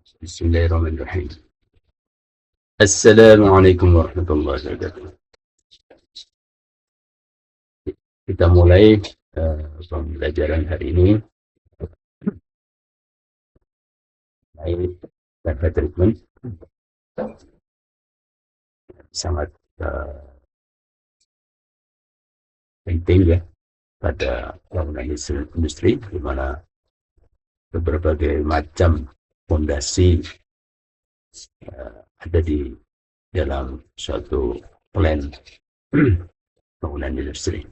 Bismillahirrahmanirrahim. Assalamualaikum warahmatullahi wabarakatuh. Kita mulai pembelajaran hari ini. Data treatment sangat penting ya pada bangunan industri, di mana berbagai macam fondasi ada di dalam suatu plan bangunan industri.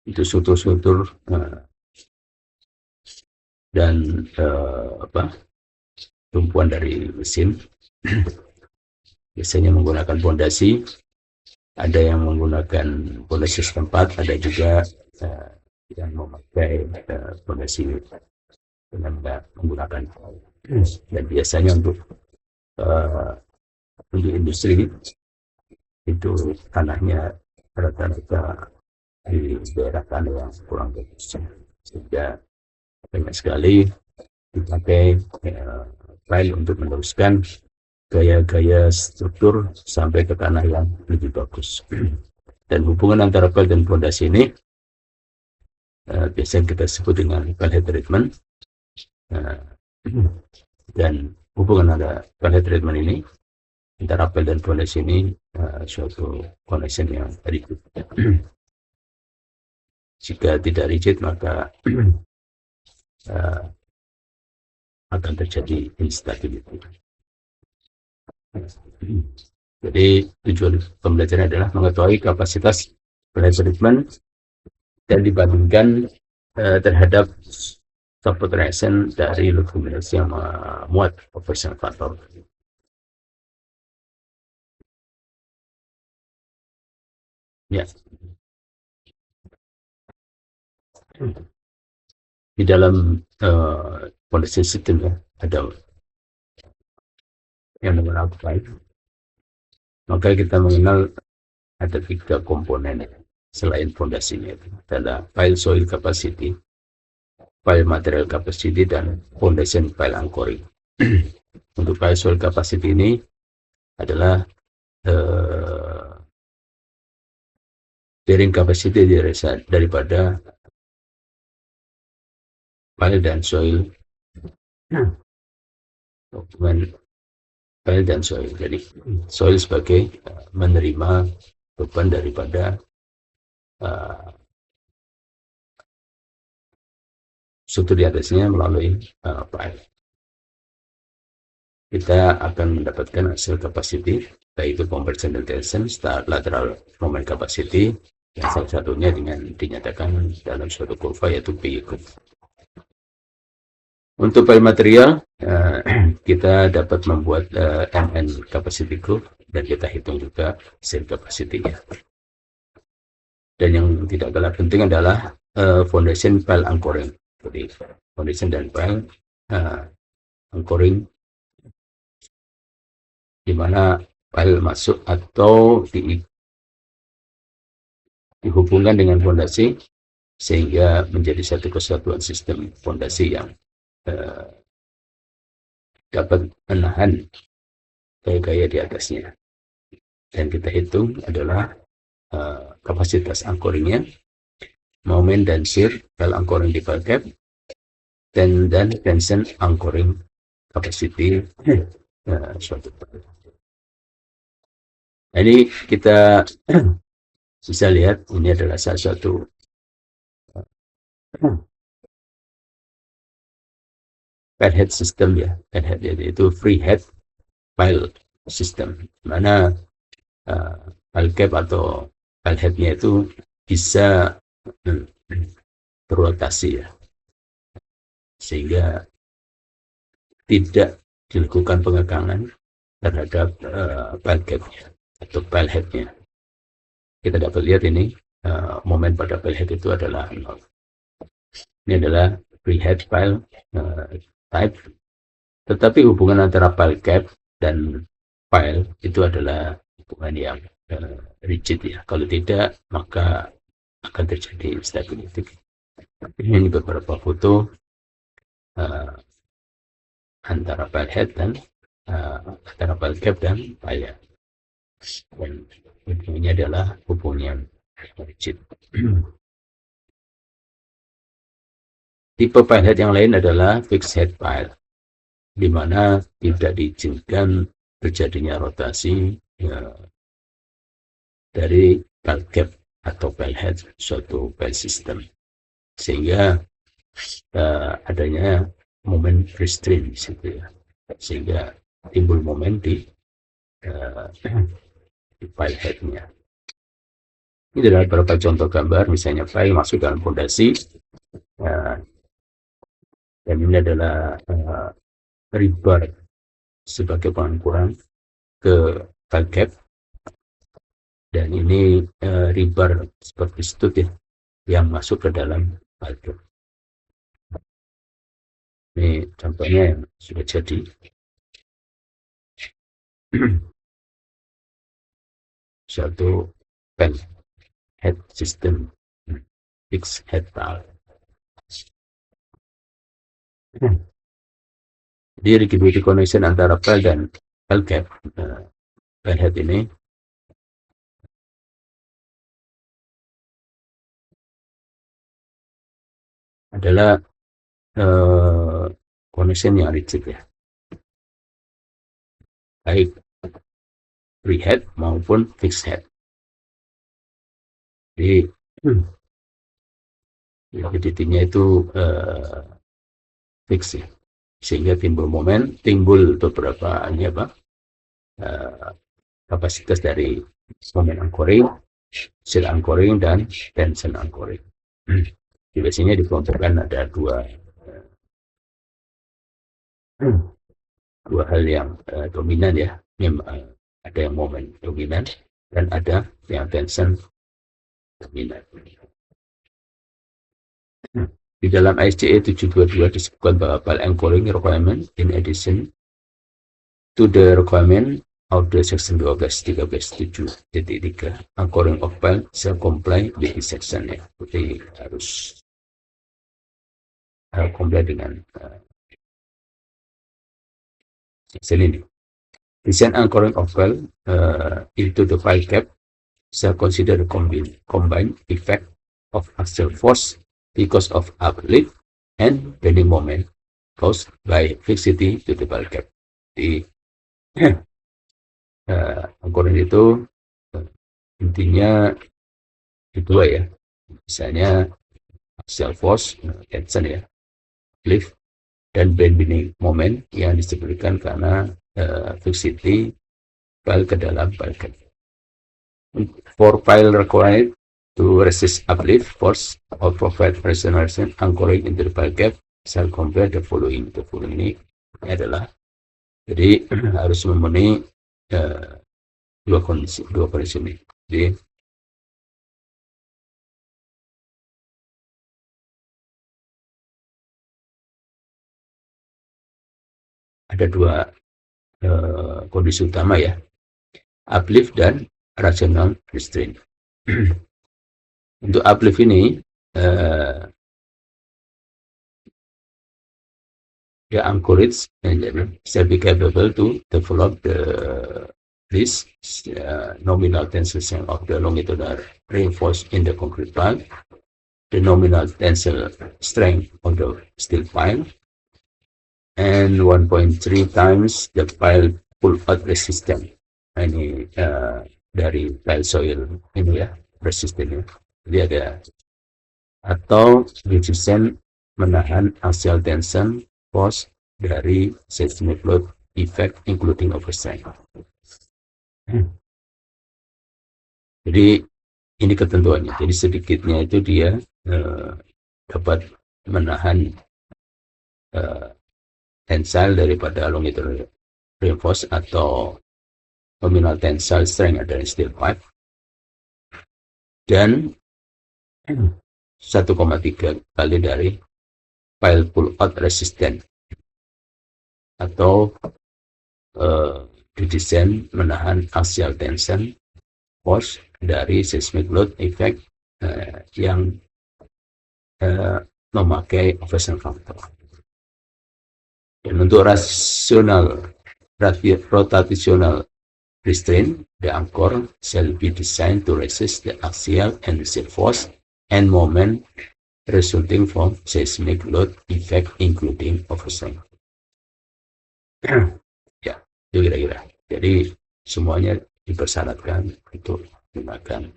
Itu struktur-struktur dan tumpuan dari mesin. Biasanya menggunakan fondasi, ada yang menggunakan fondasi setempat, ada juga yang memakai fondasi dengan menggunakan. Dan biasanya untuk industri itu tanahnya rata-rata di daerah tanah yang kurang bagus, sehingga banyak sekali dipakai file untuk meneruskan gaya-gaya struktur sampai ke tanah yang lebih bagus. Dan hubungan antara file dan fondasi ini biasanya kita sebut dengan file head treatment. Dan hubungan antara file head treatment ini antara file dan fondasi ini suatu connection yang rigid. Jika tidak rigid, maka akan terjadi instability. Jadi tujuan pembelajaran adalah mengetahui kapasitas file treatment dan dibandingkan terhadap support reaction dari lubrication yang memuat operational factor. Ya. Di dalam fondasi sistem ya, ada yang namanya file. Maka kita mengenal ada 3 komponen selain fondasinya, itu adalah file soil capacity, file material capacity, dan foundation file anchoring. Untuk file soil capacity ini adalah bearing capacity daripada file dan soil, dokumen file dan soil. Jadi soil sebagai menerima beban daripada struktur di atasnya melalui file. Kita akan mendapatkan hasil capacity, yaitu compression dan tension, lateral moment capacity, yang salah satunya dengan dinyatakan dalam suatu kurva, yaitu P curve. Untuk file material, kita dapat membuat MN capacity curve, dan kita hitung juga hasil capacity-nya. Dan yang tidak kalah penting adalah foundation file anchoring. Jadi foundation dan file anchoring, di mana file masuk atau dihubungkan dengan fondasi sehingga menjadi satu kesatuan sistem fondasi yang dapat menahan gaya-gaya di atasnya. Dan kita hitung adalah kapasitas anchoringnya, moment dan shear file anchoring di file cap, dan tension anchoring capacity suatu file. Nah, ini kita bisa lihat, ini adalah salah satu file head system ya. File head yaitu free head file system, mana file cap atau file headnya itu bisa berotasi ya, sehingga tidak dilakukan pengekangan terhadap file capnya atau file headnya. Kita dapat lihat ini momen pada file head itu adalah 0. Ini adalah free head file type, tetapi hubungan antara file cap dan file itu adalah hubungan yang rigid ya. Kalau tidak, maka akan terjadi instability. Ini beberapa foto antara file head dan antara file cap dan file, dan ini adalah hubungan rigid. Tipe file head yang lain adalah fixed head file, di mana tidak diizinkan terjadinya rotasi dari file cap atau file head suatu file system, sehingga adanya momen restraint di situ ya, sehingga timbul momen di file headnya. Ini adalah beberapa contoh gambar, misalnya file masuk dalam fondasi, dan ini adalah rebar sebagai pengukuran ke file cap, dan ini rebar seperti stud ya, yang masuk ke dalam file cap. Ini contohnya yang sudah jadi. Suatu file head system, fixed head file. Jadi rigidity connection antara file dan file cap, file head ini adalah connection yang rigid ya, baik free head maupun fixed head. Jadi rigidity-nya itu fix ya, sehingga timbul momen, timbul beberapa kapasitas dari momen anchoring, seal anchoring, dan tension anchoring. Biasanya dikelompokkan ada dua hal yang dominan ya. Ada yang momen dominan dan ada yang tension dominan. Di dalam ISCE 722 disebutkan bahwa file anchoring requirement in addition to the requirement of the section 12.13.7.3 anchoring of file shall comply with this section ya. Jadi harus comply dengan section ini. Design anchoring of file into the file cap shall consider the combined effect of axial force because of uplift and bending moment caused by fixity to the file cap. Di anchoring itu intinya dua ya, misalnya axial force, tension ya, uplift, dan bending moment yang disebabkan karena fixity file ke dalam file cap. For file required to resist uplift force or provide resonance anchoring into the file cap shall compare the following. The following ini adalah, jadi harus memenuhi dua kondisi ini. Jadi ada dua kondisi utama ya, uplift dan rational restraint. Untuk uplift ini the anchorage shall be capable to develop this nominal tensile of the longitudinal reinforced in the concrete file, the nominal tensile strength of the steel file, and 1.3 times the file pull-out resistance. Ini dari file soil ini ya, resistennya. Jadi ada, atau resisten menahan axial tension force dari seismic load effect including overstrength. Jadi ini ketentuannya. Jadi sedikitnya itu dia dapat menahan tensile daripada longitudinal reinforced atau nominal tensile strength dari steel pipe, dan 1,3 kali dari file pull out resistance atau didesain menahan axial tension force dari seismic load effect yang memakai overstring factor. Dan untuk rotational restraint, the anchor shall be designed to resist the axial and shear force and moment resulting from seismic load effect including overstring. Ya, itu kira-kira. Jadi semuanya dipersyaratkan untuk menggunakan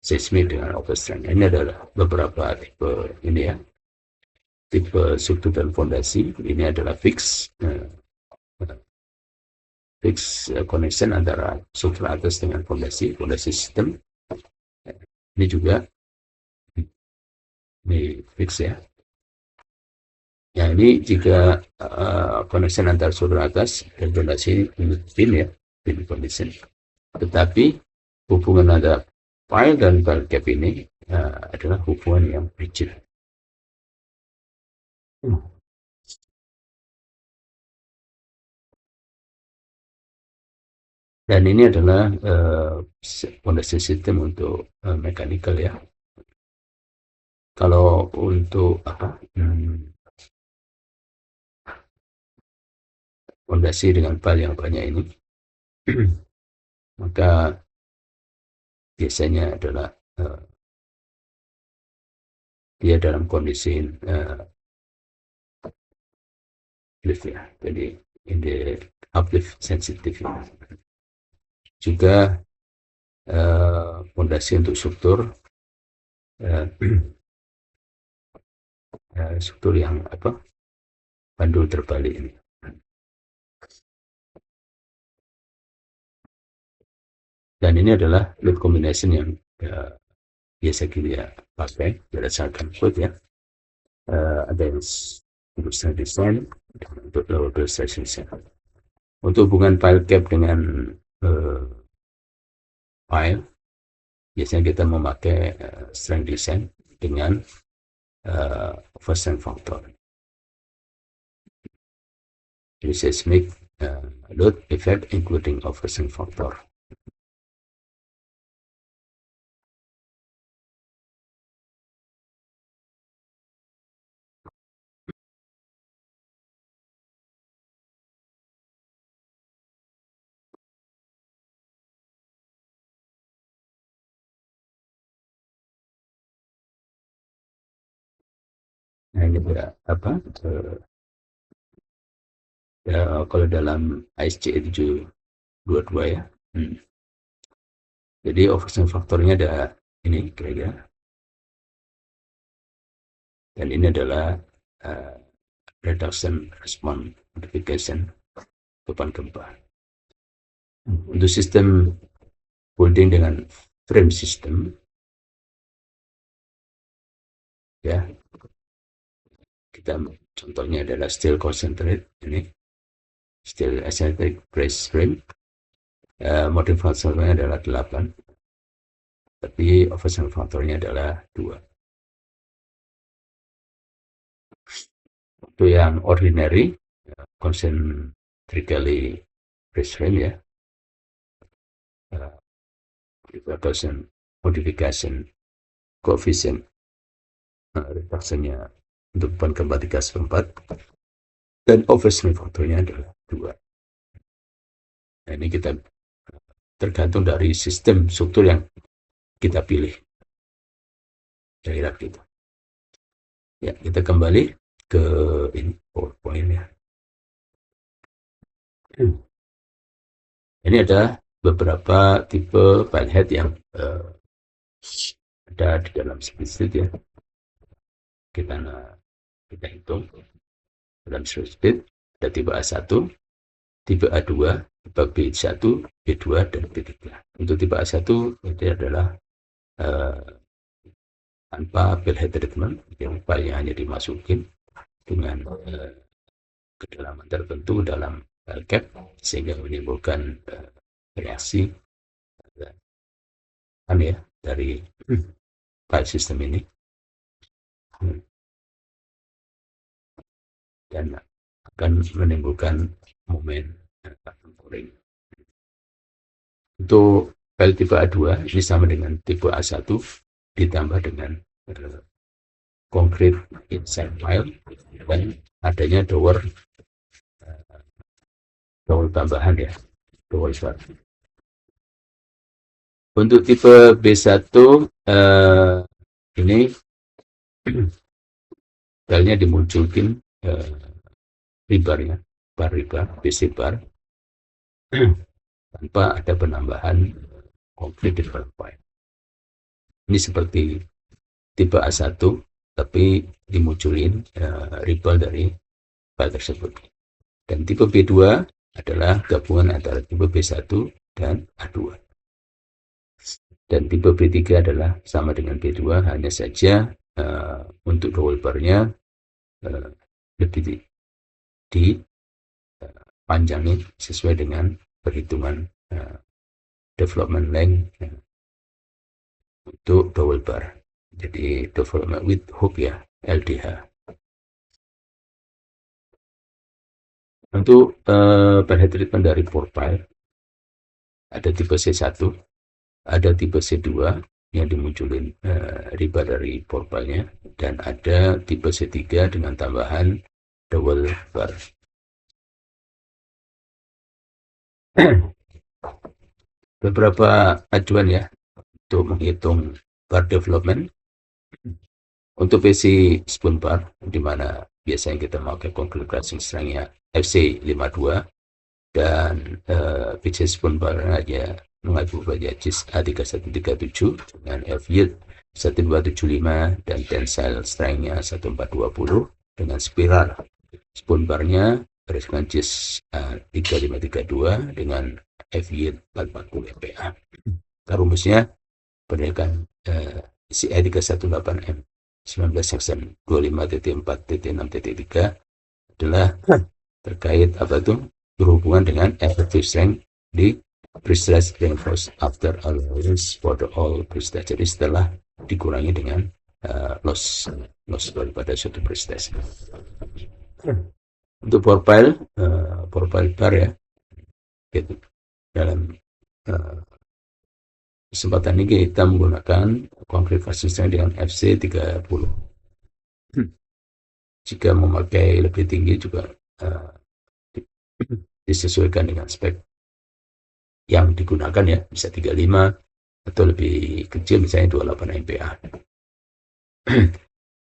seismik dengan overstring. Ini adalah beberapa tipe ini ya, tipe struktur dan fondasi. Ini adalah fix connection antara struktur atas dengan fondasi sistem. Ini juga ini fix ya. Ya, ini jika connection antara struktur atas dan fondasi pin ya, pin condition. Tetapi hubungan antara pile dan pile cap ini adalah hubungan yang rigid. Dan ini adalah fondasi sistem untuk mechanical ya. Kalau untuk fondasi dengan pile yang banyak ini, maka biasanya adalah dia dalam kondisi uplift ya, jadi in the uplift sensitive. Juga fondasi untuk struktur struktur yang bandul terbalik ini. Dan ini adalah load combination yang biasa kita pakai berdasarkan code ya. Ada yang untuk strength design, untuk lower precision design. Untuk hubungan pile cap dengan pile, biasanya kita memakai strength design dengan overstring factor. Jadi seismic load effect including overstring factor. Nah, ini kalau dalam ISC 722 ya. Jadi overstring faktornya ada ini kira-kira. Dan ini adalah reduction response modification beban gempa. Untuk sistem holding dengan frame system ya, kita contohnya adalah steel concentrate ini, steel eccentric brace frame. Model faktornya adalah 8, tapi overstring faktornya adalah 2. Untuk yang ordinary concentrically brace frame ya, modification coefficient reduction-nya untuk beban gempa 3/4 dan overstring faktornya adalah 2. Nah, ini kita tergantung dari sistem struktur yang kita pilih. Kira-kira gitu. Ya, kita kembali ke ini PowerPoint ya. Ini ada beberapa tipe pile head yang ada di dalam spreadsheet ya. Kita hitung dalam spreadsheet ada tipe A1, tipe A2, tipe B1, B2, dan B3. Untuk tipe A1 itu adalah tanpa pile head treatment, yang pile hanya dimasukin dengan kedalaman tertentu dalam pile cap sehingga menimbulkan reaksi dari file system ini dan akan menimbulkan momen tempering. Untuk file tipe A2 ini sama dengan tipe A1 ditambah dengan concrete inside file, dan adanya door tambahan ya, door swap. Untuk tipe B1 ini filenya dimunculkan ribarnya, bar ribar, BC bar, tanpa ada penambahan complete different file. Ini seperti tipe A1, tapi dimunculin ribar dari file tersebut. Dan tipe B2 adalah gabungan antara tipe B1 dan A2. Dan tipe B3 adalah sama dengan B2, hanya saja untuk double bar-nya lebih dipanjangin sesuai dengan perhitungan development length untuk double bar. Jadi development with hook ya, LDH. Untuk pile treatment dari profile ada tipe C1, ada tipe C2 yang dimunculin riba dari profilnya, dan ada tipe C3 dengan tambahan double bar. Beberapa acuan ya untuk menghitung bar development. Untuk PC spoon bar, di mana biasanya kita memakai concrete crushing strength-nya FC52, dan PC spoon bar aja mengacu pada JIS A3137 dengan F yield 1275 dan tensile strength-nya 1420 dengan spiral spoon bar-nya berdasarkan JIS A3532 dengan F yield 440 MPa. Rumusnya berdasarkan CE 318M 19 section 25.4.6.3 adalah terkait apa itu, berhubungan dengan effective strength di prestressed reinforced after allowance for the all prestress. Jadi setelah dikurangi dengan loss daripada suatu prestress. Untuk profile bar ya, gitu. Dalam kesempatan ini kita menggunakan concrete crushing strength dengan FC 30. Jika memakai lebih tinggi juga disesuaikan dengan spek yang digunakan ya, bisa 35 atau lebih kecil misalnya 28 MPa.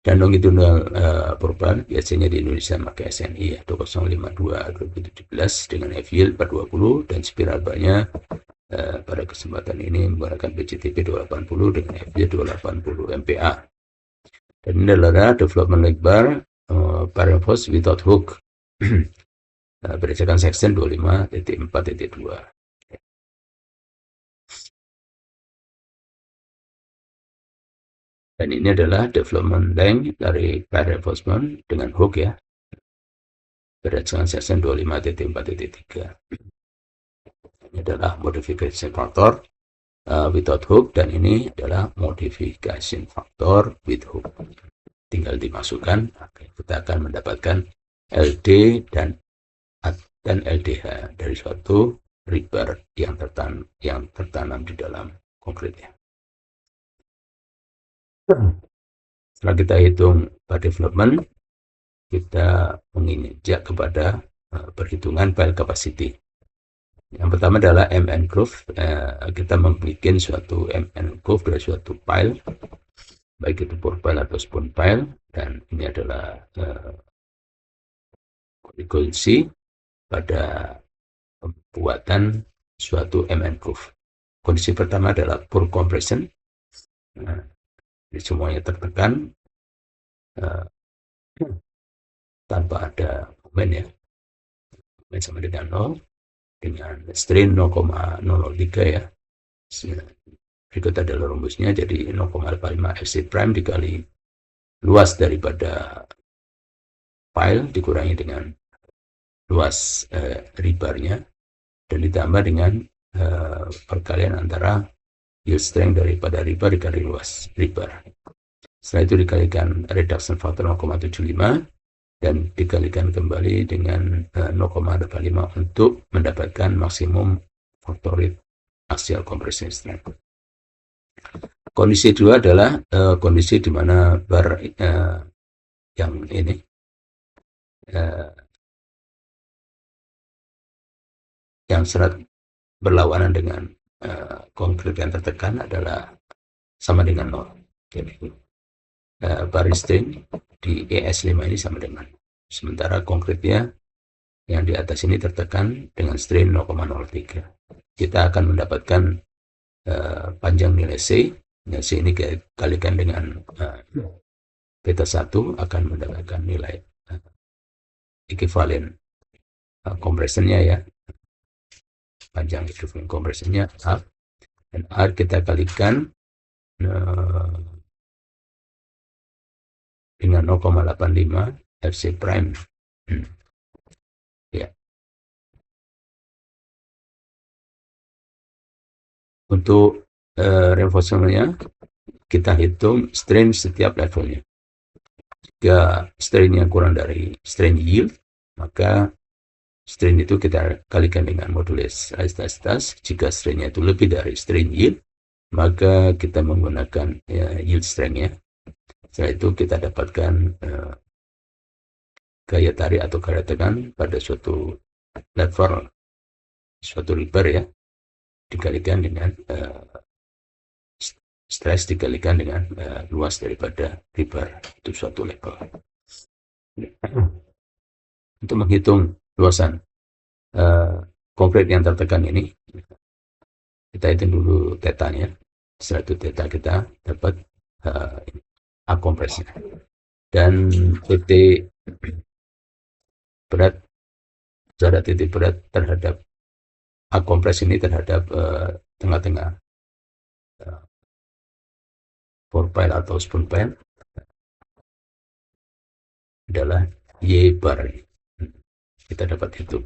Dan longitudinal profile biasanya di Indonesia pakai SNI ya, 2052 2017 dengan F yield 420, dan spiral barnya pada kesempatan ini menggunakan BCTP 280 dengan FJ 280 MPa. Dan ini adalah development leg bar reinforced without hook berdasarkan section 25.4.2. Dan ini adalah development length dari bar reinforcement dengan hook ya, berdasarkan section 25.4.3. Ini adalah modification factor without hook, dan ini adalah modification factor with hook. Tinggal dimasukkan, kita akan mendapatkan LD dan LDH dari suatu rebar yang tertanam di dalam konkretnya. Setelah kita hitung bar development, kita menginjak kepada perhitungan pile capacity. Yang pertama adalah MN groove. Kita membuat suatu MN groove dari suatu pile, baik itu pour pile atau spoon pile, dan ini adalah kondisi pada pembuatan suatu MN groove. Kondisi pertama adalah pour compression. Jadi semuanya tertekan tanpa ada momen ya, momen sama dengan 0, dengan strain 0,003 ya. Berikut adalah rumusnya, jadi 0,85 FC prime dikali luas daripada pile dikurangi dengan luas rebarnya, dan ditambah dengan perkalian antara yield strength daripada rebar dikali luas rebar. Setelah itu dikalikan reduction factor 0,75 dan dikalikan kembali dengan 0,85 untuk mendapatkan maksimum factor rate axial compression strength. Kondisi 2 adalah kondisi di mana bar yang ini yang serat berlawanan dengan konkret yang tertekan adalah sama dengan 0. Jadi bar strain di ES5 ini sama dengan. Sementara konkretnya yang di atas ini tertekan dengan strain 0,03. Kita akan mendapatkan panjang nilai C. Nah, C ini dikalikan dengan beta 1 akan mendapatkan nilai equivalen kompresinya ya. Panjang equivalen kompresinya R. Dan R kita kalikan dengan 0,85 FC prime. Ya. Untuk reinforcementnya kita hitung strain setiap levelnya. Jika strainnya kurang dari strain yield, maka strain itu kita kalikan dengan modulus elastisitas. Jika strainnya itu lebih dari strain yield, maka kita menggunakan yield strength-nya. Setelah itu kita dapatkan gaya tarik atau gaya tekan pada suatu level, suatu rebar ya, dikalikan dengan stres dikalikan dengan luas daripada rebar itu suatu level. Untuk menghitung luasan konkret yang tertekan ini, kita hitung dulu tetanya. Setelah itu teta kita dapat A kompresnya. Dan titik berat, jarak titik berat terhadap A kompres ini terhadap tengah-tengah bore pile atau spoon pile adalah Y bar. Kita dapat itu.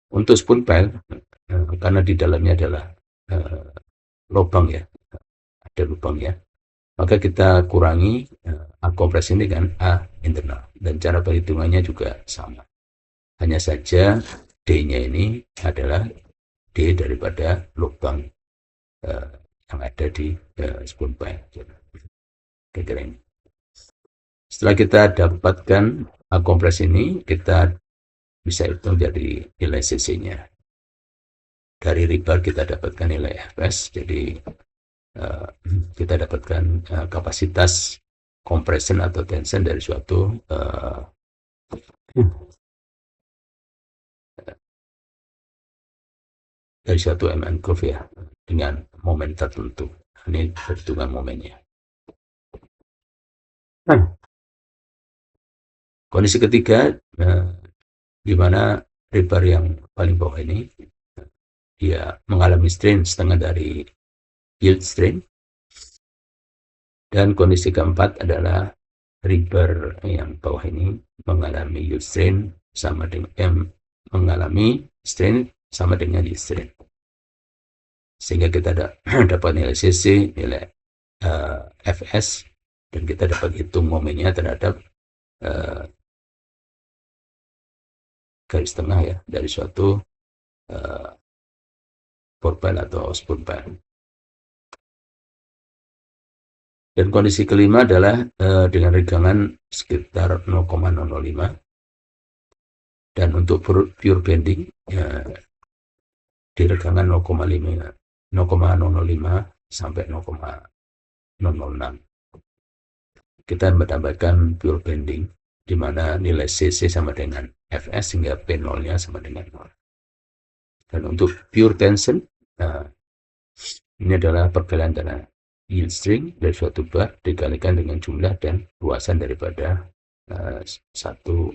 Untuk spoon pile, karena di dalamnya adalah lubang ya, ada lubang ya, maka kita kurangi A kompres ini dengan A internal, dan cara perhitungannya juga sama. Hanya saja D-nya ini adalah D daripada lubang yang ada di spoon pile. Kira-kira ini. Setelah kita dapatkan A kompres ini, kita bisa hitung jadi nilai CC-nya. Dari rebar kita dapatkan nilai Fs, jadi kita dapatkan kapasitas compression atau tension dari suatu MN curve ya, dengan momen tertentu. Ini perhitungan momennya. Kondisi ketiga, di mana rebar yang paling bawah ini dia mengalami strain setengah dari yield strain. Dan kondisi keempat adalah rebar yang bawah ini mengalami yield strain sama dengan mengalami strain sama dengan yield strain. Sehingga kita dapat nilai CC, nilai Fs, dan kita dapat hitung momennya terhadap garis tengah ya dari suatu bore pile atau spoon pile. Dan kondisi kelima adalah dengan regangan sekitar 0,005, dan untuk pure bending di regangan 0,05 sampai 0,006. Kita menambahkan pure bending di mana nilai CC sama dengan Fs sehingga P0-nya sama dengan 0. Dan untuk pure tension, ini adalah perkalian antara yield string dari suatu bar dikalikan dengan jumlah dan luasan daripada satu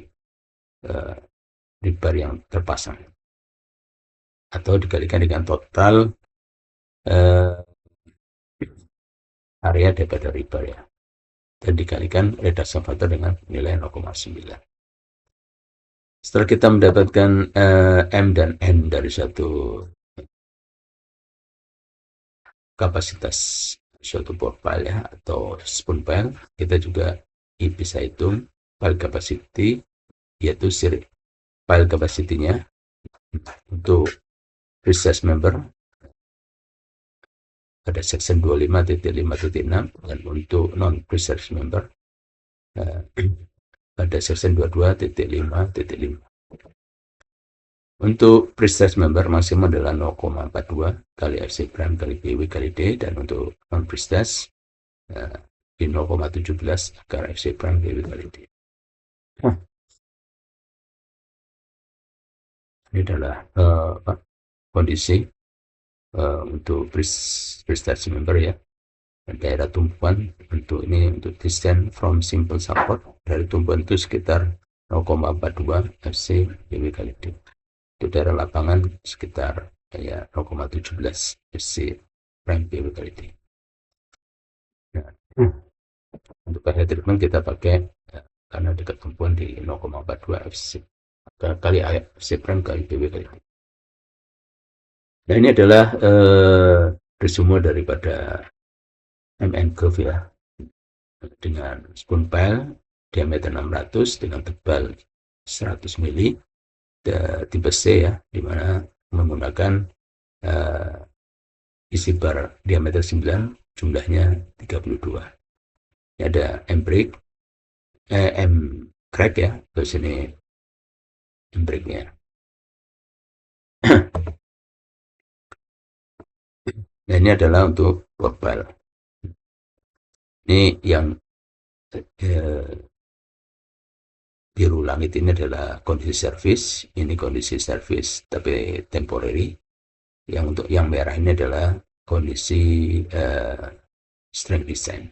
rebar yang terpasang, atau dikalikan dengan total area daripada rebar ya, dan dikalikan reduction factor dengan nilai 0,9. Setelah kita mendapatkan M dan N dari suatu kapasitas suatu bore pile ya, atau spoon pile, kita juga bisa hitung pile capacity, yaitu pile capacity-nya untuk recess member pada section 25.5.6 dan untuk non preserved member pada section 22.5.5. Untuk preserved member maksimum adalah 0,42 kali FC prime kali BW kali D, dan untuk non preserved di 0,17 akar FC prime BW kali D. Ini adalah kondisi untuk preserved member ya. Daerah tumpuan untuk ini untuk distance from simple support dari tumpuan itu sekitar 0,42 FC BW kali D. Untuk daerah lapangan sekitar ya 0,17 FC prime BW kali D. Nah, untuk area treatment kita pakai karena dekat tumpuan di 0,42 FC kali FC prime kali BW kali D. Nah, ini adalah resume daripada MN curve ya, dengan spoon pile diameter 600 dengan tebal 100 mili tipe C ya, dimana menggunakan isi bar diameter 9 jumlahnya 32. Ini ada M crack ya, terus ini M breaknya. Nah, ini adalah untuk profile. Ini yang biru langit ini adalah kondisi service, ini kondisi service tapi temporary. Yang untuk yang merah ini adalah kondisi strength design.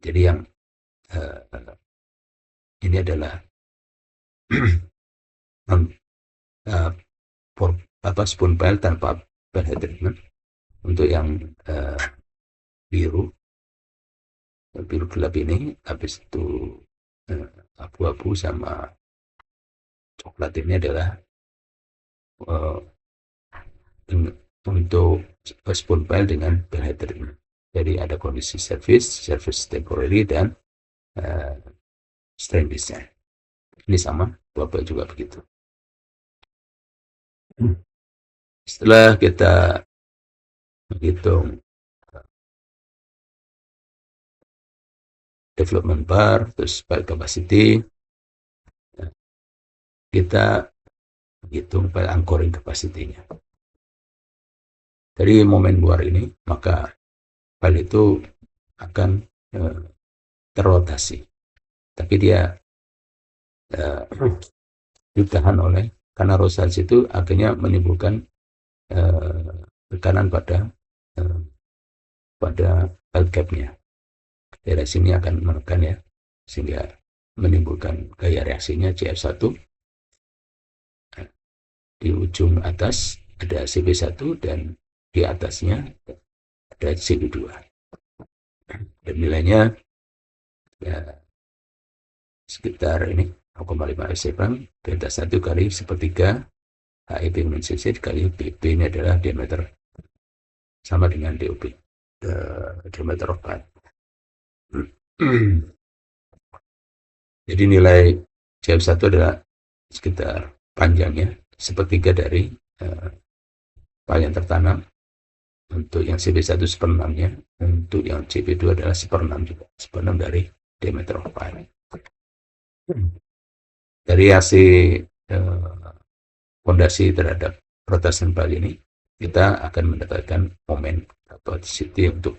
Jadi yang ini adalah spoon pile tanpa pile head treatment. Untuk yang biru gelap ini, habis itu abu-abu sama coklat ini adalah untuk spoon pile dengan pile head treatment. Jadi ada kondisi service temporary, dan strength design. Ini sama, Bapak juga begitu. Setelah kita menghitung development bar, terus pile capacity, kita menghitung pile anchoring capacity-nya. Dari momen luar ini, maka pile itu akan terrotasi, tapi dia ditahan oleh, karena rotasi itu akhirnya menimbulkan tekanan pada pile cap-nya. Daerah sini akan menekan ya, sehingga menimbulkan gaya reaksinya CF1. Di ujung atas ada CP1 dan di atasnya ada CP2. Dan nilainya ya sekitar ini 0,5 FC prime delta 1 kali sepertiga HEP min CC kali BP. Ini adalah diameter sama dengan DOP, diameter of pipe. Jadi nilai CF1 adalah sekitar panjangnya sepertiga dari pile yang tertanam. Untuk yang CP1 1/6-nya, untuk yang CP2 adalah 1/6 juga, 1/6 dari diameter of pile. Dari hasil fondasi terhadap rotation pile ini, kita akan mendapatkan moment capacity untuk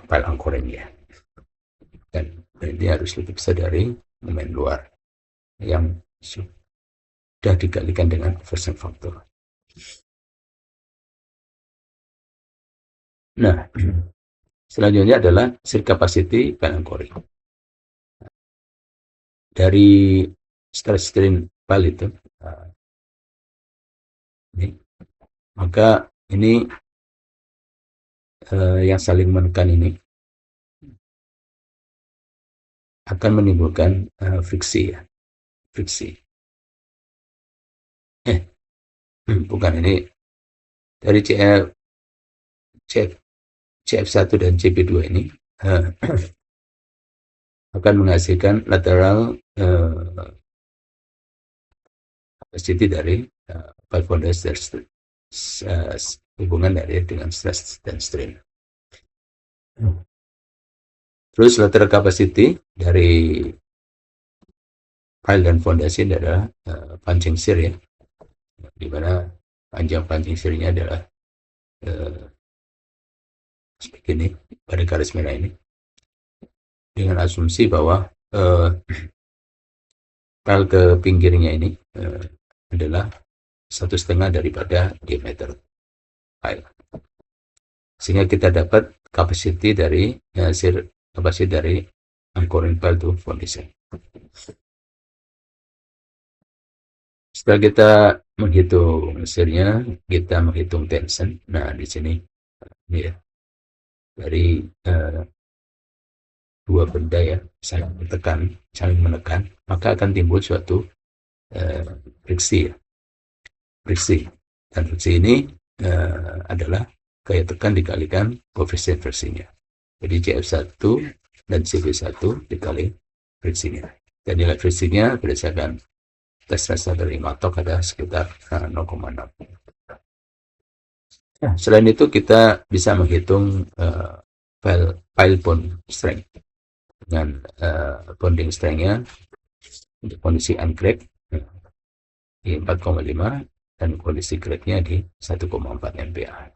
pile anchoring ya. Dan ini harus lebih besar dari moment luar yang sudah dikalikan dengan conversion factor. Nah, selanjutnya adalah shear capacity pile anchoring. Dari stress strain pile itu, maka ini yang saling menekan ini akan menimbulkan friksi ya, friksi. Bukan, ini dari CF1 dan CP2 ini akan menghasilkan lateral capacity dari pile fondasi hubungan dari dengan stress dan strain. Terus lateral capacity dari pile dan fondasi adalah punching shear ya, di mana panjang punching shear-nya adalah seperti ini pada garis merah ini, dengan asumsi bahwa pile ke pinggirnya ini adalah 1,5 daripada diameter pile, sehingga kita dapat capacity dari shear capacity dari anchoring pile to foundation. Setelah kita menghitung shear-nya, kita menghitung tension. Nah, di sini ya, dari dua benda ya saling menekan, maka akan timbul suatu friksi ya. Friksi. Dan friksi ini adalah gaya tekan dikalikan koefisien friksinya. Jadi CF1 dan CV1 dikali friksinya. Dan nilai friksinya berdasarkan tes rasa dari matok ada sekitar 0,6. Nah, selain itu kita bisa menghitung pile bond strength dengan bonding strength-nya untuk kondisi uncrack di 4,5 dan kondisi crack-nya di 1,4 MPa.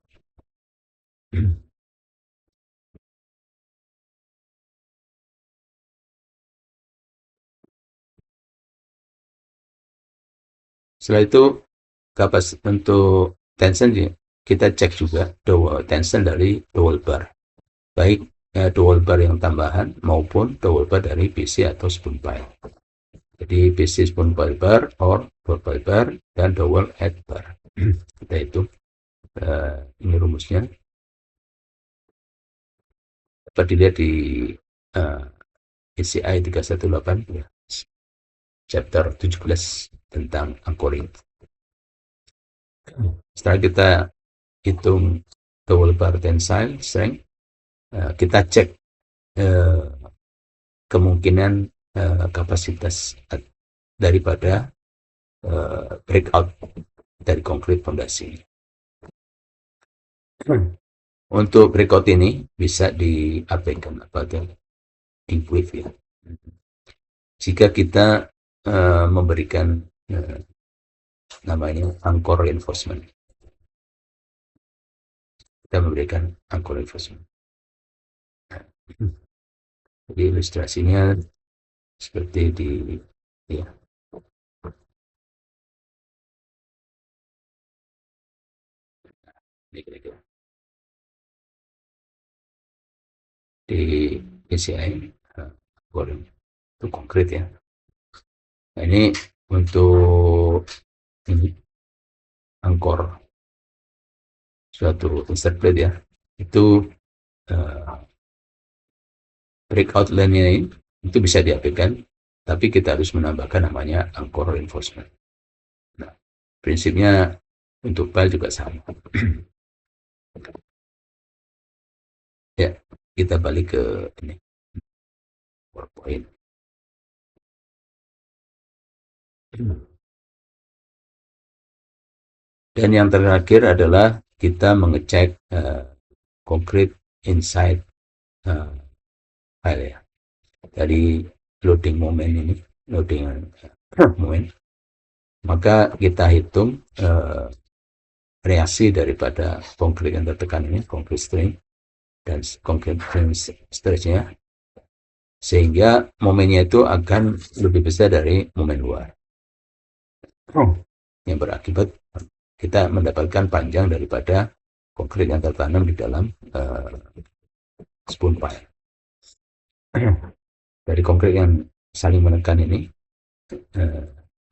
Setelah itu untuk tension kita cek juga tension dari dowel bar, baik dowel bar yang tambahan maupun dowel bar dari PC atau spoon pile. Jadi PC spoon pile bar or ball pile bar dan dowel head bar. Kita itu ini rumusnya dapat dilihat di ECI 318 ya, chapter 17 tentang anchoring. Setelah kita hitung dowel bar tensile strength, kita cek kemungkinan kapasitas daripada breakout dari konkret fondasi. Untuk breakout ini bisa diabaikan atau di-wave ya. Jika kita memberikan namanya anchor reinforcement. Kita memberikan anchor reinforcement. Jadi ilustrasinya seperti di ya. Di PCI itu konkret ya. Nah, ini untuk ini angkor suatu insert plate ya, itu breakout line-nya ini itu bisa diabaikan, tapi kita harus menambahkan namanya anchor reinforcement. Nah, prinsipnya untuk pile juga sama. Ya, kita balik ke ini PowerPoint. Dan yang terakhir adalah kita mengecek concrete inside file ya. Dari loading moment ini, loading moment, maka kita hitung reaksi daripada konkret yang tertekan ini, konkret strain dan konkret stressnya, sehingga momennya itu akan lebih besar dari momen luar, yang berakibat kita mendapatkan panjang daripada konkret yang tertanam di dalam spoon pile. Dari konkret yang saling menekan ini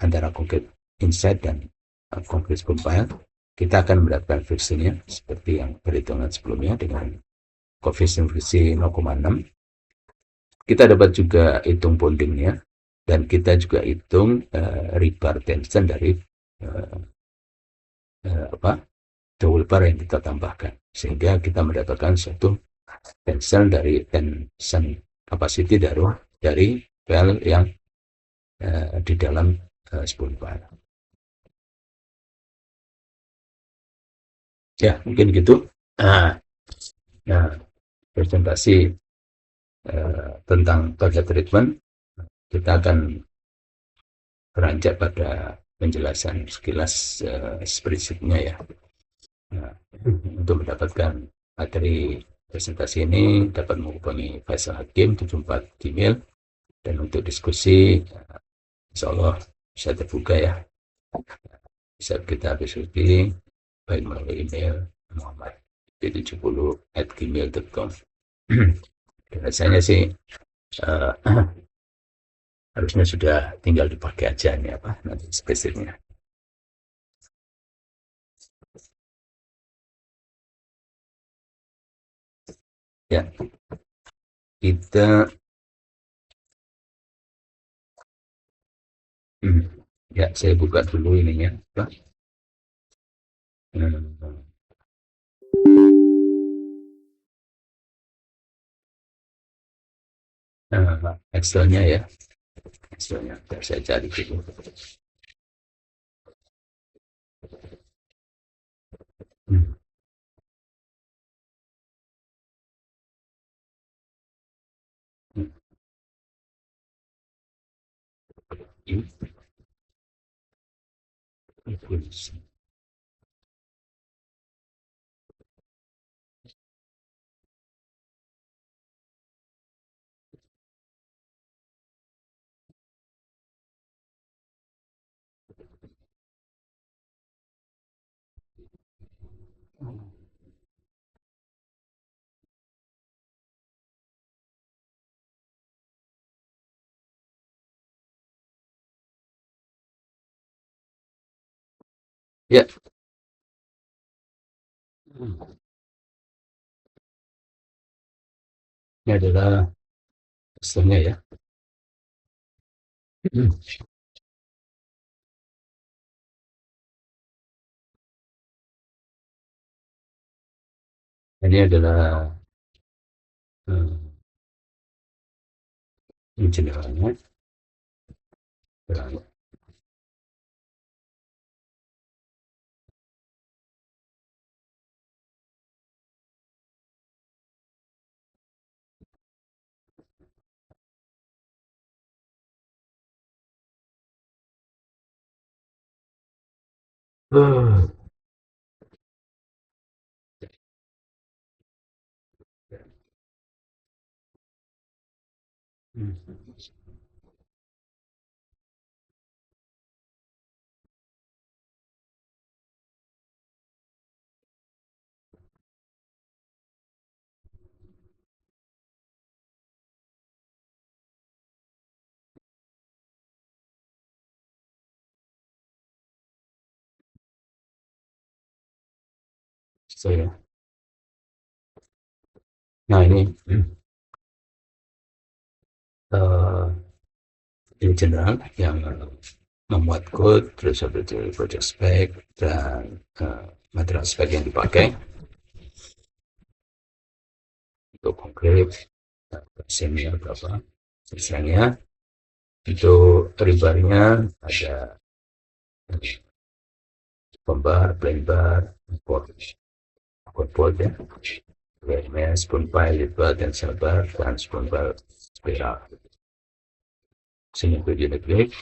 antara konkret inside dan konkret spoon pile, kita akan mendapatkan friksinya seperti yang perhitungan sebelumnya dengan koefisien friksi 0,6. Kita dapat juga hitung bondingnya, dan kita juga hitung rebar tension dari dowel bar yang kita tambahkan, sehingga kita mendapatkan suatu tension dari tension capacity dari pile yang di dalam spoon pile. Ya, mungkin gitu. Nah, nah presentasi tentang target treatment, kita akan beranjak pada penjelasan sekilas prinsipnya ya. Nah, untuk mendapatkan materi presentasi ini dapat menghubungi Faisal Hakim 74 Gmail, dan untuk diskusi insya Allah bisa terbuka ya, bisa kita diskusi baik melalui email Muhammad 70@gmail.com. Rasanya sih uh, harusnya sudah tinggal dipakai aja nih apa nanti spesifiknya. Ya, kita hmm, ya saya buka dulu ininya apa. Hmm, Excelnya ya, Excelnya. Biar saya cari dulu. Hmm, hmm, hmm, Ya, ini adalah Excelnya ya. Hmm, Ini adalah hmm, ini jendelanya. Hmm, Saya. Nah ini uh, in general yang membuat code, terus habis itu project spec, dan material spec yang dipakai untuk konkret senior berapa misalnya. Untuk ribarnya ada pembar, plain bar, port ya, WMS, spoon pile, lead bar, dan cell bar, dan spoon bar spiral. Sini unit break,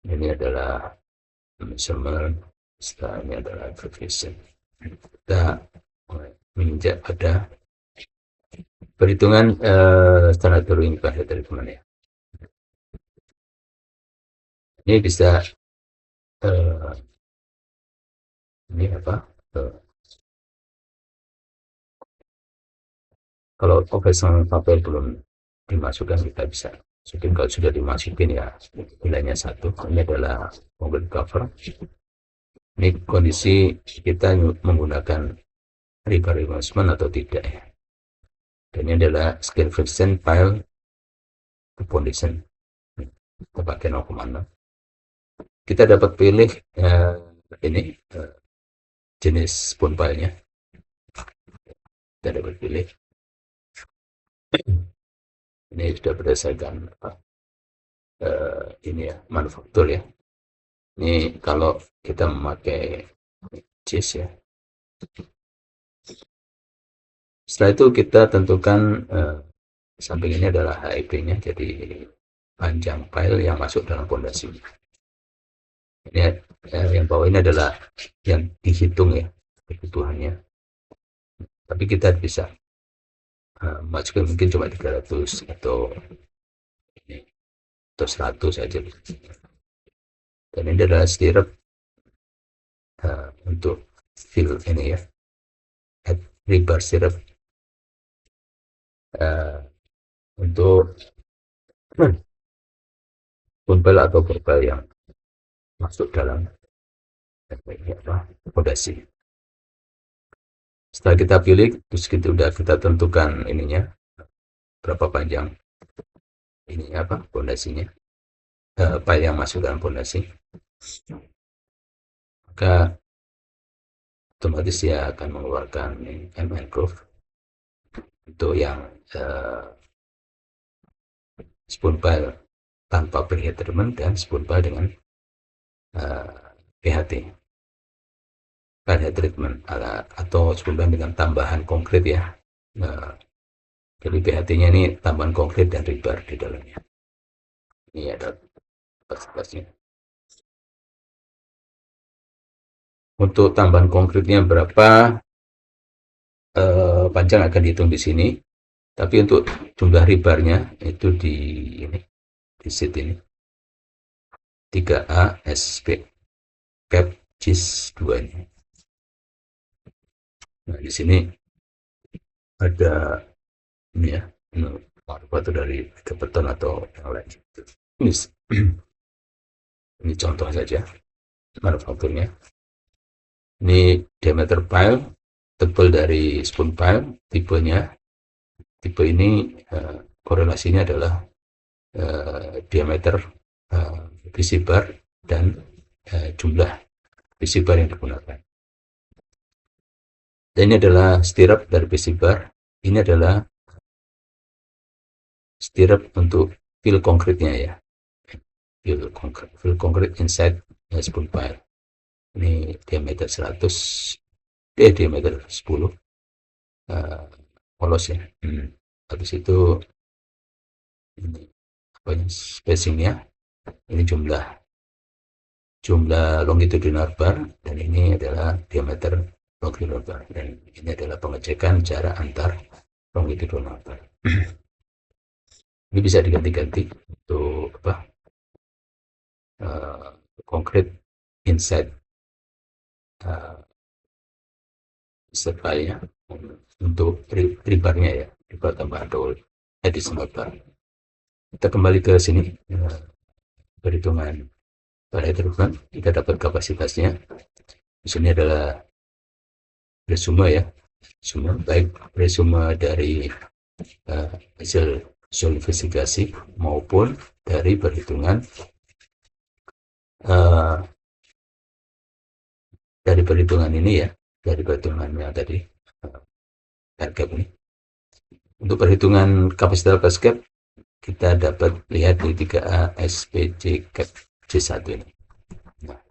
ini adalah measurement, setelah ini adalah verification. Kita menginjak pada perhitungan standar Turing pada dari teman ya. Ini bisa uh, ini apa? Uh, Kalau operasional tabel belum dimasukkan, kita bisa masukin. Kalau sudah dimasukin ya nilainya satu. Ini adalah mobil cover. Ini kondisi kita menggunakan river reimbursement atau tidak ya. Dan ini adalah scale friction file to foundation. Kita pakai 0,6. Kita dapat pilih ini jenis spoon file-nya. Kita dapat pilih. Ini sudah berdasarkan ini ya, manufaktur ya. Ini kalau kita memakai cheese ya, Setelah itu kita tentukan samping ini adalah HEP-nya, jadi panjang file yang masuk dalam fondasi. Ini yang bawah ini adalah yang dihitung ya kebutuhannya. Tapi kita bisa masukin mungkin cuma 300 atau ini atau 100 saja. Dan ini adalah stirrup untuk fill ini ya, add rebar stirrup untuk punpel atau propel yang masuk dalam fondasi. Setelah kita pilih, terus kita udah kita tentukan ininya berapa panjang ini fondasinya, file yang masuk dalam fondasi, maka otomatis dia akan mengeluarkan MN curve untuk yang spoon file tanpa preheat treatment dan spoon file dengan PHT head treatment atau spoon file dengan tambahan konkret ya. Jadi PHT-nya ini tambahan konkret dan rebar di dalamnya. Ini ada kapasitasnya. Untuk tambahan konkretnya berapa panjang akan dihitung di sini. Tapi untuk jumlah rebarnya itu di sheet ini 3A SP cap JIS 2 ini. Nah di sini ada ini ya, manufaktur dari beton atau yang lain. Ini contoh saja manufakturnya. Ini diameter pile, tebal dari spoon pile, tipenya. Tipe ini korelasinya adalah diameter PC bar dan jumlah PC bar yang digunakan. Dan ini adalah stirrup dari PC bar. Ini adalah stirrup untuk fill konkretnya ya. Fill konkret inside spoon pile. Ini diameter 100, diameter 10. Polos ya. Habis itu ini spacingnya, ini jumlah longitudinal bar, dan ini adalah diameter longitudinal bar, dan ini adalah pengecekan jarak antar longitudinal bar. Ini bisa diganti-ganti untuk konkret inside file-nya untuk rebarnya ya, rebar tambahan atau additional bar. Kita kembali ke sini, perhitungan pada treatment, kita dapat kapasitasnya. Di sini adalah resume ya, baik resume dari hasil solidifikasi maupun dari perhitungan ini ya, dari perhitungannya tadi harga ini. Untuk perhitungan kapasitas basket kita dapat lihat di 3A SPC cap JIS 1 ini. Nah,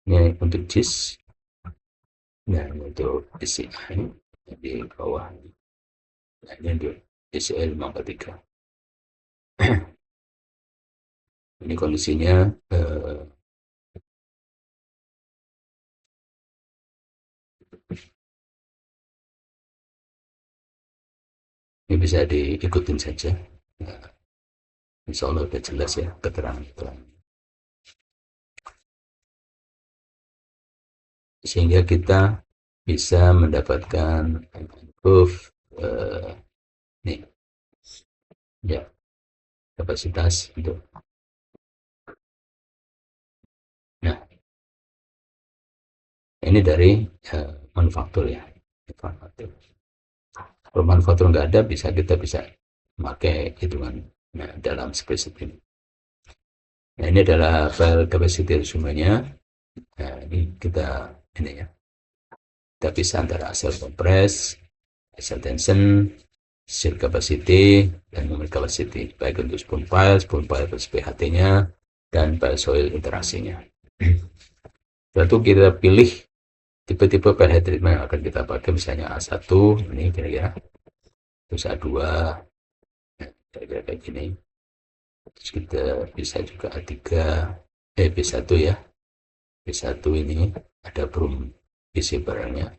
ini untuk JIS. Nah, ini untuk DCI di bawah. Nah, ini untuk DCI 543. Ini kondisinya ini bisa diikutin saja. Nah, insya Allah sudah jelas ya keterangan. Sehingga kita bisa mendapatkan curve nih ya, kapasitas untuk. Nah, ini dari manufaktur ya. Kalau manufaktur nggak ada, kita bisa memakai hitungan dalam spreadsheet ini. Nah, ini adalah file capacity resume-nya. Nah, ini kita bisa antara asal kompres, asal tension, shear capacity, dan moment capacity, baik untuk spoon file plus PHT-nya, dan file soil interaksinya. Lalu kita pilih tipe-tipe file head treatment yang akan kita pakai misalnya A1 ini kira-kira, terus A2 kira-kira kayak gini, terus kita bisa juga A3 B1 ya, B1 ini ada broom isi barangnya,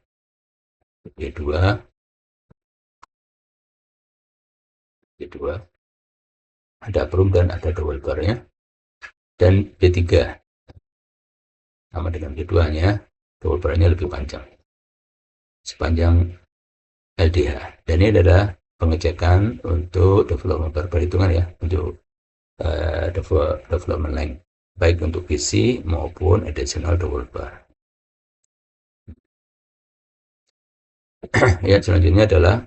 B2 ada broom dan ada double barnya, dan B3 sama dengan B2 hanya double barnya lebih panjang sepanjang LDH. Dan ini adalah pengecekan untuk development bar perhitungan ya, untuk development length, baik untuk PC maupun additional double bar. Ya, selanjutnya adalah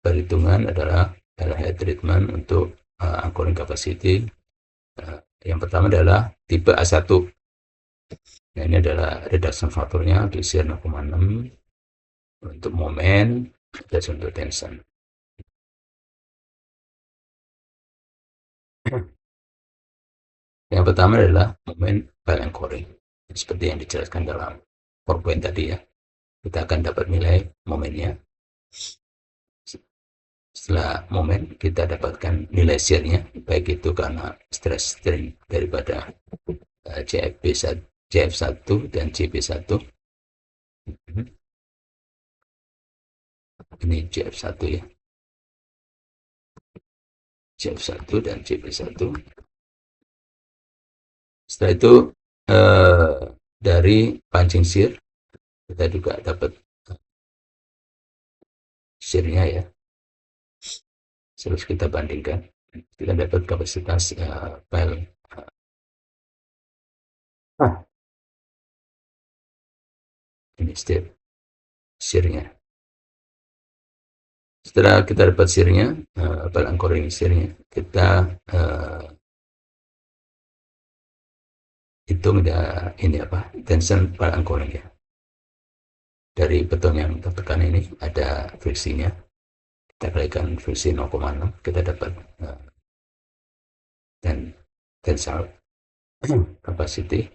perhitungan adalah head treatment untuk anchoring capacity. Yang pertama adalah tipe A1. Nah, ini adalah reduction faktornya di shear 0,6 untuk momen dan untuk tension. Yang pertama adalah momen file anchoring. Seperti yang dijelaskan dalam PowerPoint tadi ya. Kita akan dapat nilai momennya. Setelah momen, kita dapatkan nilai shear-nya, baik itu karena stress strain daripada CF1 dan CP1. Ini CF1 ya. CF1 dan CP1. Setelah itu dari punching shear kita juga dapat shear-nya ya. Terus kita bandingkan, kita dapat kapasitas file. Ini shear-nya. Setelah kita dapat shear-nya, file anchoring shear-nya, kita hitung ini apa, tension file anchoring ya. Dari beton yang tertekan ini ada friksinya. Kita kalikan friksi 0,6, kita dapat dan tensile capacity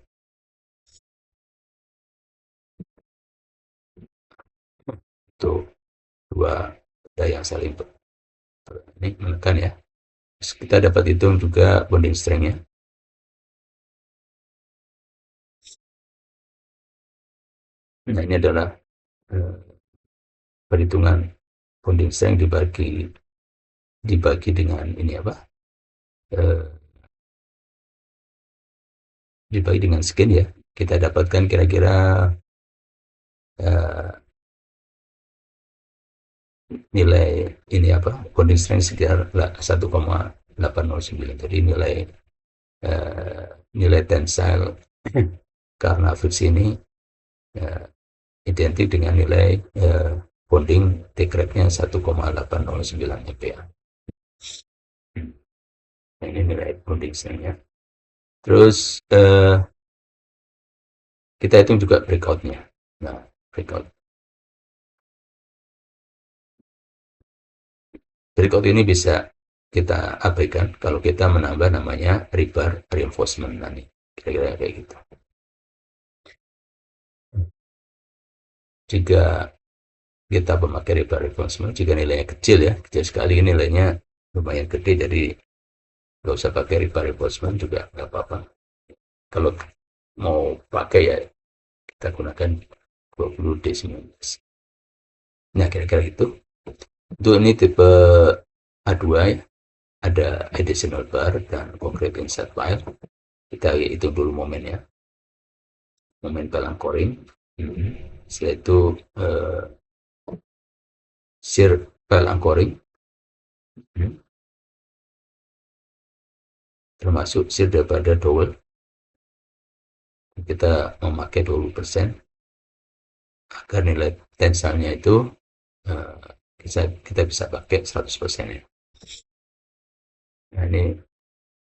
untuk dua benda yang saling ini menekan ya. Terus kita dapat hitung juga bonding strength-nya. Nah, ini adalah perhitungan bonding strength dibagi dengan ini apa? Dibagi dengan skin ya. Kita dapatkan kira-kira nilai ini apa? Bonding strength sekitar 1,809. Jadi nilai tensile karena friksi ini identik dengan nilai bonding T-crab-nya 1,809 MPa. Nah, ini nilai bonding strength-nya. Terus kita hitung juga breakout-nya. Nah, breakout ini bisa kita abaikan kalau kita menambah namanya rebar reinforcement. Nah, ini kira-kira kayak gitu. Jika kita memakai rebar reinforcement, jika nilainya kecil ya, kecil sekali, nilainya lumayan gede, jadi nggak usah pakai rebar reinforcement juga nggak apa-apa. Kalau mau pakai ya kita gunakan 20D19. Nah, kira-kira itu. Untuk ini tipe A2 ya, ada additional bar dan concrete inside file. Kita hitung dulu momennya, momen file anchoring. Setelah itu shear file anchoring, termasuk shear daripada dowel. Kita memakai 20% agar nilai tensilnya itu kita bisa pakai 100% ya. Nah, ini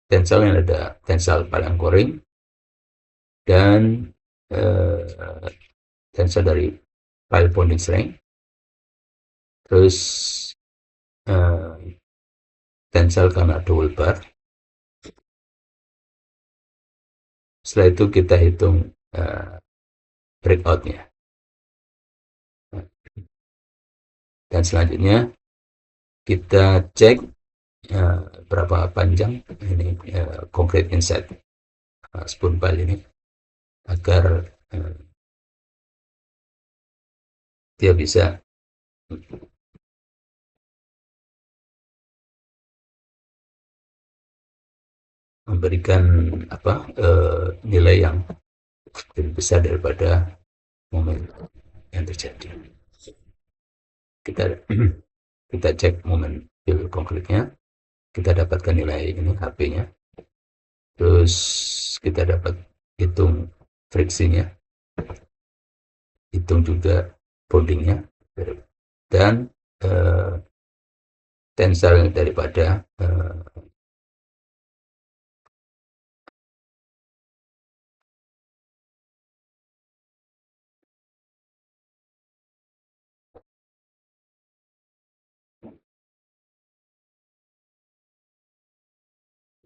tensile yang ada tensile file anchoring dan tensile dari file bonding strength, terus tensile karena double bar. Setelah itu kita hitung breakout-nya. Dan selanjutnya kita cek berapa panjang ini concrete insert spoon file ini agar dia bisa memberikan nilai yang lebih besar daripada momen yang terjadi. Kita kita cek momen fill konkretnya, kita dapatkan nilai ini HP-nya, terus kita dapat hitung friksinya, hitung juga bondingnya, dan tensile daripada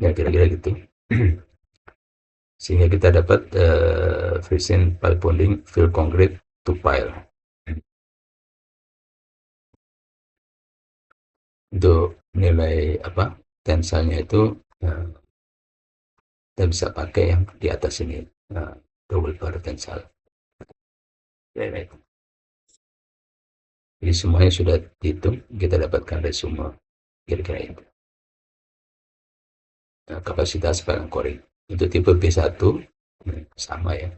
ya kira-kira gitu. Sehingga kita dapat friction pile bonding fill concrete to pile. Untuk nilai tensilnya itu kita bisa pakai yang di atas ini, double bar tensile. Jadi semuanya sudah dihitung, kita dapatkan resume kira-kira itu. Kapasitas file anchoring untuk tipe B1 sama ya.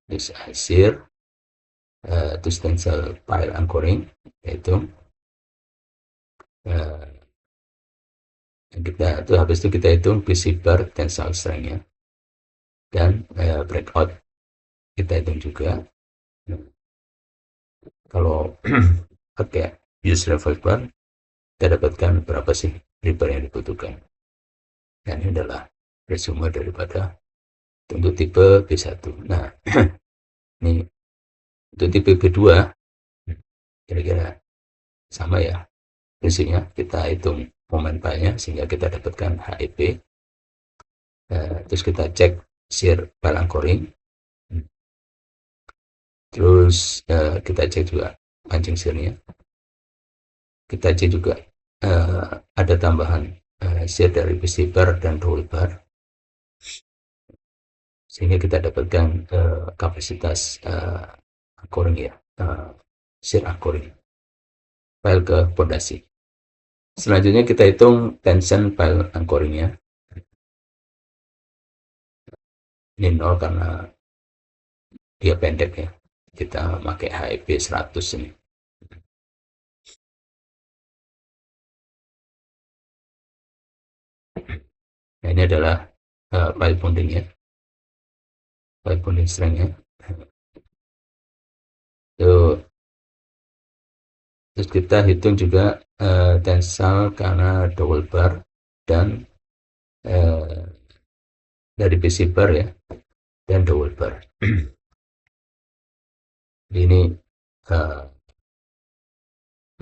This hasil to tensile file anchoring yaitu habis itu kita hitung PC bar tensile strength-nya dan breakout kita hitung juga. Kalau pakai use level bar kita dapatkan berapa sih riber yang dibutuhkan, dan ini adalah resume daripada untuk tipe B1. Nah ini untuk tipe B2 kira-kira sama ya prinsipnya, kita hitung momen filenya sehingga kita dapatkan HEP, terus kita cek shear file anchoring, terus kita cek juga pancing shearnya, kita cek juga ada tambahan shear dari PC bar dan roll bar, sehingga kita dapatkan kapasitas anchoring ya, shear anchoring file ke pondasi. Selanjutnya kita hitung tension file anchoringnya. Ini 0 karena dia pendek ya, kita pakai HEP 100 ini. Nah, ini adalah file bondingnya, file bonding strength-nya. Terus kita hitung juga tensile karena double bar dan dari PC bar ya, dan double bar. Ini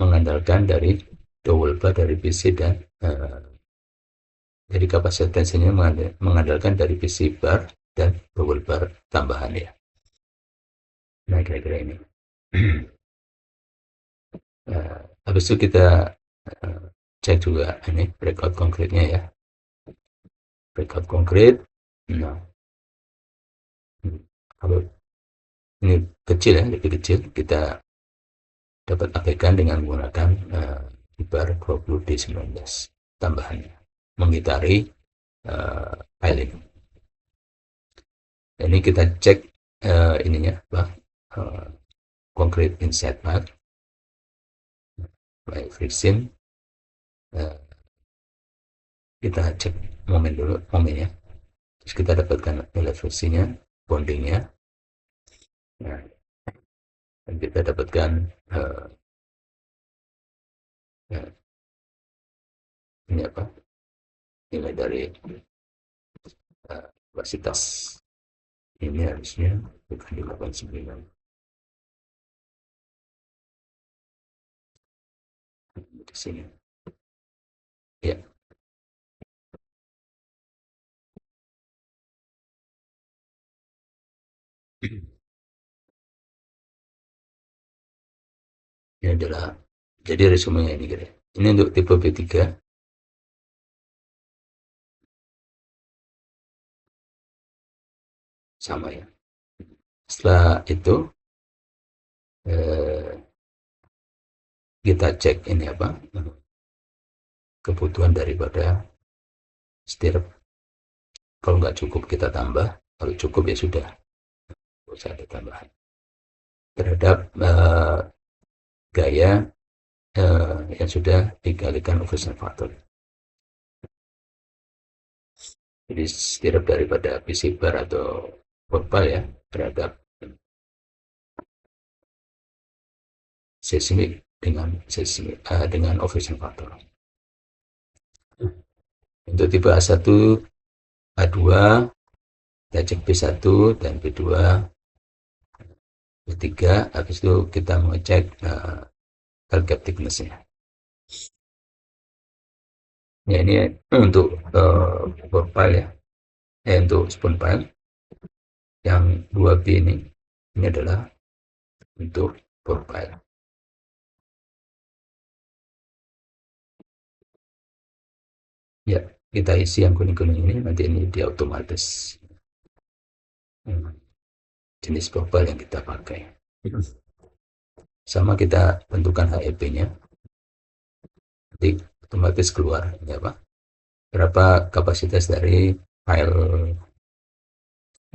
mengandalkan dari double bar dari PC dan jadi kapasitas tensinya mengandalkan dari PC bar dan double bar tambahan ya. Nah kira-kira ini. Habis itu kita cek juga ini breakout konkretnya ya, breakout konkret. Nah kalau ini kecil ya, lebih kecil, kita dapat abaikan dengan menggunakan bar 20D19 tambahannya mengitari file ini. Ini kita cek ininya concrete inside bar by friction. Kita cek momen dulu, momennya, terus kita dapatkan nilai friksinya, bondingnya, nah, dan kita dapatkan ini nilai dari kapasitas ini harusnya bukan di 89 di sini ya. Ini adalah jadi resumenya ini kira. Ini untuk tipe B3 sama ya. Setelah itu eh, kita cek ini apa kebutuhan daripada stirrup. Kalau nggak cukup kita tambah, kalau cukup ya sudah, nggak usah ada tambahan. Terhadap gaya yang sudah dikalikan observator. Jadi setiap daripada PC bar atau portal ya terhadap seismik dengan seismik dengan observator. Untuk tipe A1, A2, kita cek B1 dan B2, B3, habis itu kita mengecek target thickness-nya. Ya ini untuk board file ya, untuk spoon file. Yang 2B ini adalah untuk board file. Ya, kita isi yang kuning-kuning ini, nanti ini dia otomatis jenis board file yang kita pakai. Sama kita tentukan HEP-nya, nanti otomatis keluar ya Pak. Berapa kapasitas dari file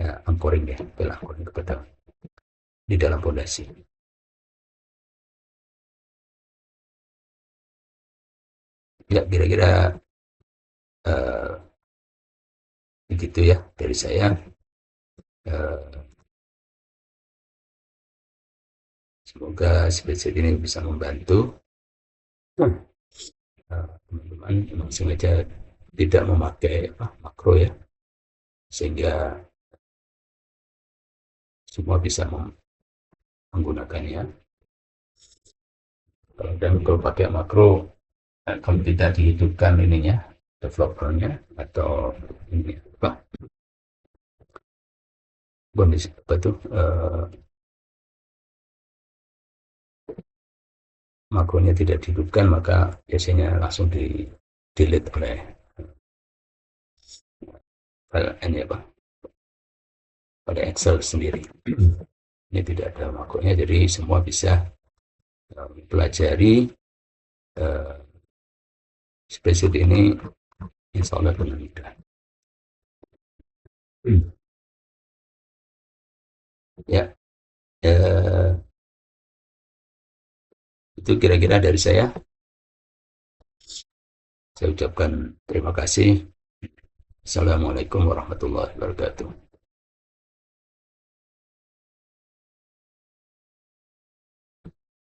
ya, anchoring ya, file anchoring kepada di dalam fondasi. Ya kira-kira begitu ya dari saya. Semoga spreadsheet ini bisa membantu teman-teman memang sengaja tidak memakai makro ya, sehingga semua bisa menggunakannya. Dan kalau pakai makro, kalau tidak dihidupkan ininya, developernya atau ini apa kondisi apa tuh makronya tidak dihidupkan, maka biasanya langsung di delete oleh ini apa pada Excel sendiri. Ini tidak ada makronya, jadi semua bisa pelajari spreadsheet ini insya Allah dengan mudah. Ya, itu kira-kira dari saya. Saya ucapkan terima kasih. Assalamualaikum warahmatullahi wabarakatuh.